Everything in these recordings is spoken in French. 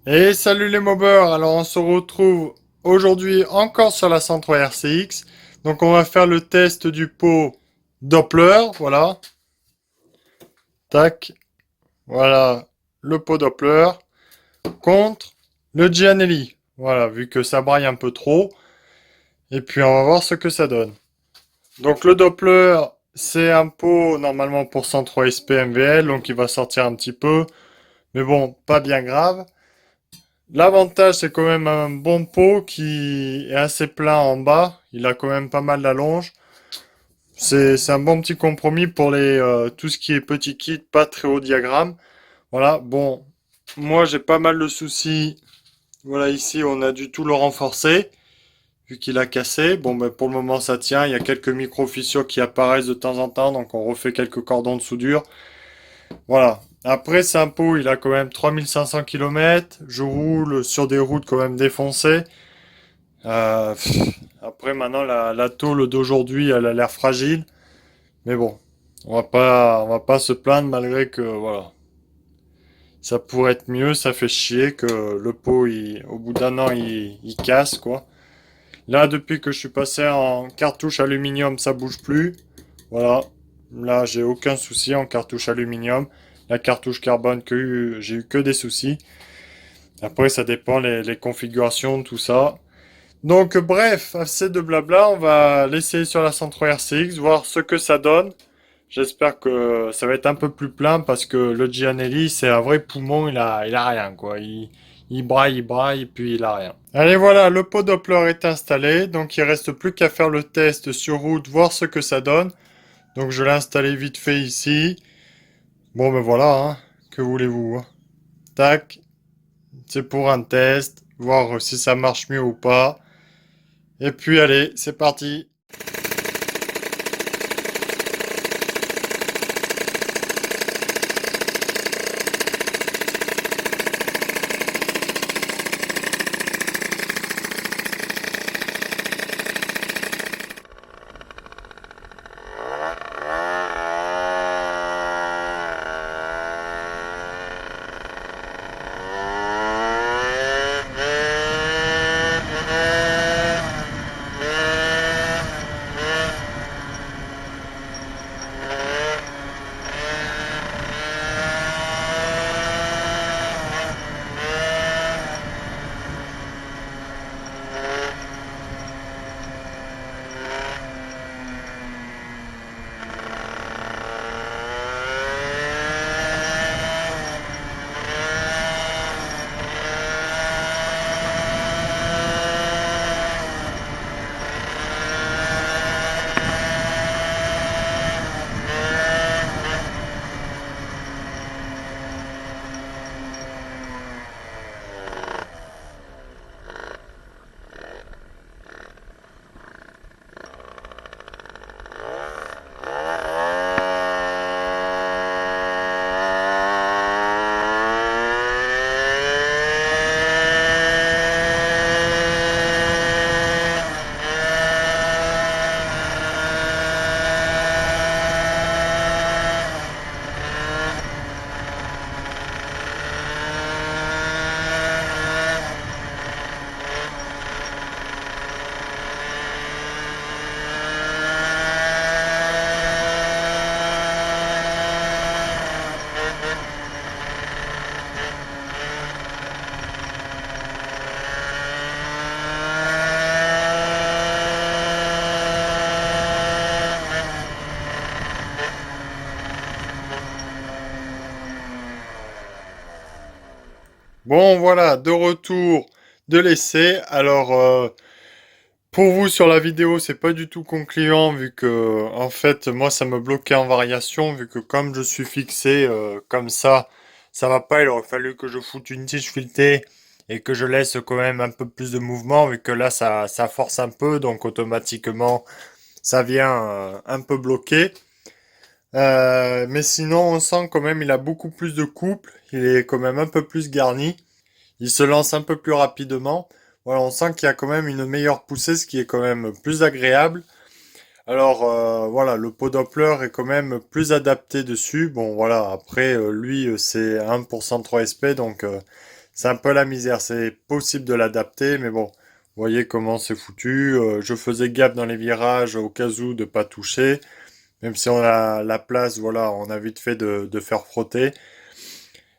Et salut les mobbers, alors on se retrouve aujourd'hui encore sur la 103 RCX. Donc on va faire le test du pot Doppler, voilà. Tac, voilà le pot Doppler contre le Gianelli. Voilà, vu que ça braille un peu trop. Et puis on va voir ce que ça donne. Donc le Doppler, c'est un pot normalement pour 103 SP MVL, donc il va sortir un petit peu. Mais bon, pas bien grave. L'avantage, c'est quand même un bon pot qui est assez plat en bas. Il a quand même pas mal d'allonge. C'est un bon petit compromis pour tout ce qui est petit kit, pas très haut diagramme. Voilà, bon, moi j'ai pas mal de soucis. Voilà, ici on a dû tout le renforcer, vu qu'il a cassé. Bon, ben, pour le moment ça tient. Il y a quelques micro-fissures qui apparaissent de temps en temps, donc on refait quelques cordons de soudure. Voilà. Après, c'est un pot, il a quand même 3500 km. Je roule sur des routes quand même défoncées. Après, maintenant, la tôle d'aujourd'hui, elle a l'air fragile. Mais bon, on va pas se plaindre malgré que, voilà. Ça pourrait être mieux, ça fait chier que le pot, au bout d'un an, il casse, quoi. Là, depuis que je suis passé en cartouche aluminium, ça bouge plus. Voilà. Là, j'ai aucun souci en cartouche aluminium. La cartouche carbone, j'ai eu que des soucis. Après, ça dépend les configurations, tout ça. Donc, bref, assez de blabla. On va l'essayer sur la 103 RCX, voir ce que ça donne. J'espère que ça va être un peu plus plein parce que le Gianelli, c'est un vrai poumon. Il a rien, quoi. Il braille, et puis il a rien. Allez, voilà, le pot Doppler est installé. Donc, il reste plus qu'à faire le test sur route, voir ce que ça donne. Donc, je l'ai installé vite fait ici. Bon, ben voilà, hein. Que voulez-vous, hein. Tac. C'est pour un test, voir si ça marche mieux ou pas. Et puis allez, c'est parti. Bon voilà, de retour de l'essai. Alors pour vous sur la vidéo, c'est pas du tout concluant vu que en fait moi ça me bloquait en variation vu que comme je suis fixé comme ça va pas. Il aurait fallu que je foute une tige filetée et que je laisse quand même un peu plus de mouvement vu que là ça force un peu donc automatiquement ça vient un peu bloqué. Mais sinon, on sent quand même il a beaucoup plus de couple, il est quand même un peu plus garni, il se lance un peu plus rapidement. Voilà, on sent qu'il y a quand même une meilleure poussée, ce qui est quand même plus agréable. Alors voilà, le pot Doppler est quand même plus adapté dessus. Bon voilà, après lui c'est 1% 3 SP, donc c'est un peu la misère. C'est possible de l'adapter, mais bon, vous voyez comment c'est foutu. Je faisais gaffe dans les virages au cas où de pas toucher. Même si on a la place, voilà, on a vite fait de faire frotter.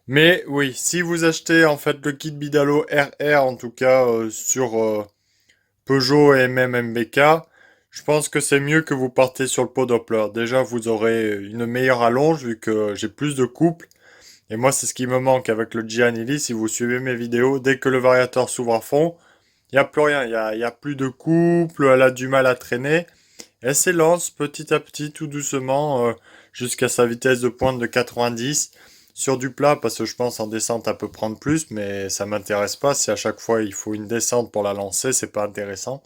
Mais oui, si vous achetez en fait le kit Bidalo RR, en tout cas sur Peugeot et même MBK, je pense que c'est mieux que vous partez sur le pot Doppler. Déjà, vous aurez une meilleure allonge vu que j'ai plus de couple. Et moi, c'est ce qui me manque avec le Gianelli. Si vous suivez mes vidéos, dès que le variateur s'ouvre à fond, il n'y a plus rien. Il y a plus de couple, elle a du mal à traîner. Elle s'élance petit à petit, tout doucement, jusqu'à sa vitesse de pointe de 90 sur du plat, parce que je pense en descente elle peut prendre plus, mais ça m'intéresse pas. Si à chaque fois il faut une descente pour la lancer, c'est pas intéressant.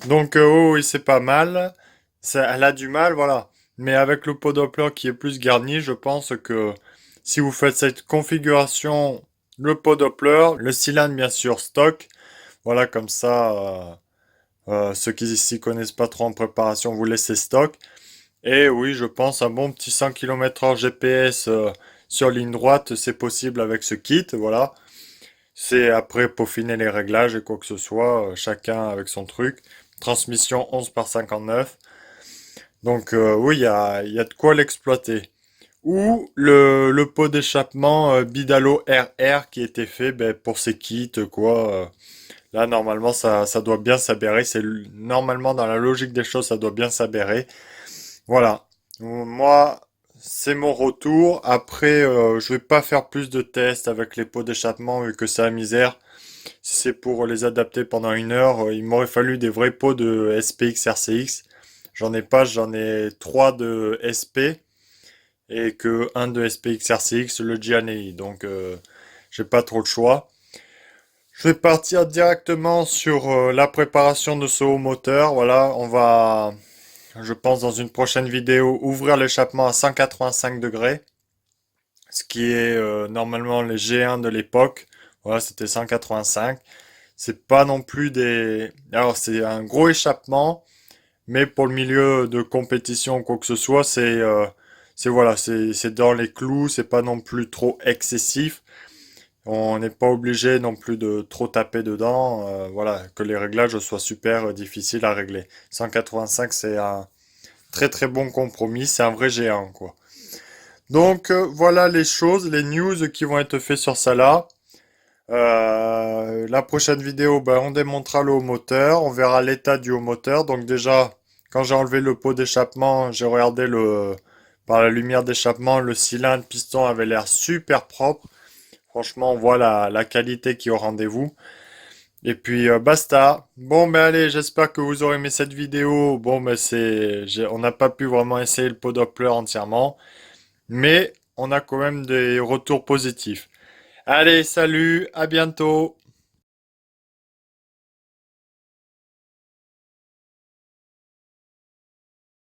Donc oh oui, c'est pas mal. Elle a du mal, voilà. Mais avec le pot Doppler qui est plus garni, je pense que si vous faites cette configuration, le pot Doppler, le cylindre bien sûr stock, voilà comme ça. Ceux qui s'y connaissent pas trop en préparation, vous laissez stock. Et oui, je pense un bon petit 100 km/h GPS sur ligne droite, c'est possible avec ce kit, voilà. C'est après peaufiner les réglages et quoi que ce soit, chacun avec son truc. Transmission 11 par 59. Donc oui, il y a de quoi l'exploiter. Ou le pot d'échappement Bidalo RR qui était fait ben, pour ces kits, quoi. Là, normalement, ça doit bien s'aberrer. Normalement, dans la logique des choses, ça doit bien s'aberrer. Voilà. Moi, c'est mon retour. Après, je vais pas faire plus de tests avec les pots d'échappement vu que c'est la misère. Si c'est pour les adapter pendant 1 heure, il m'aurait fallu des vrais pots de SPX RCX. J'en ai pas, j'en ai 3 de SP et que un de SPX RCX, le Gianni. Donc, j'ai pas trop de choix. Je vais partir directement sur la préparation de ce haut moteur. Voilà, on va, je pense dans une prochaine vidéo, ouvrir l'échappement à 185 degrés, ce qui est normalement les G1 de l'époque. Voilà, c'était 185. C'est pas non plus des... Alors, c'est un gros échappement, mais pour le milieu de compétition ou quoi que ce soit, c'est voilà, c'est dans les clous, c'est pas non plus trop excessif. On n'est pas obligé non plus de trop taper dedans, voilà, que les réglages soient super difficiles à régler. 185, c'est un très très bon compromis, c'est un vrai géant, quoi. Donc voilà les choses, les news qui vont être faites sur ça là. La prochaine vidéo, ben, on démontera le haut moteur, on verra l'état du haut moteur. Donc déjà, quand j'ai enlevé le pot d'échappement, j'ai regardé par la lumière d'échappement, le cylindre piston avait l'air super propre. Franchement, on voit la qualité qui est au rendez-vous. Et puis basta. Bon ben allez, j'espère que vous aurez aimé cette vidéo. Bon ben on n'a pas pu vraiment essayer le pot Doppler entièrement, mais on a quand même des retours positifs. Allez, salut, à bientôt.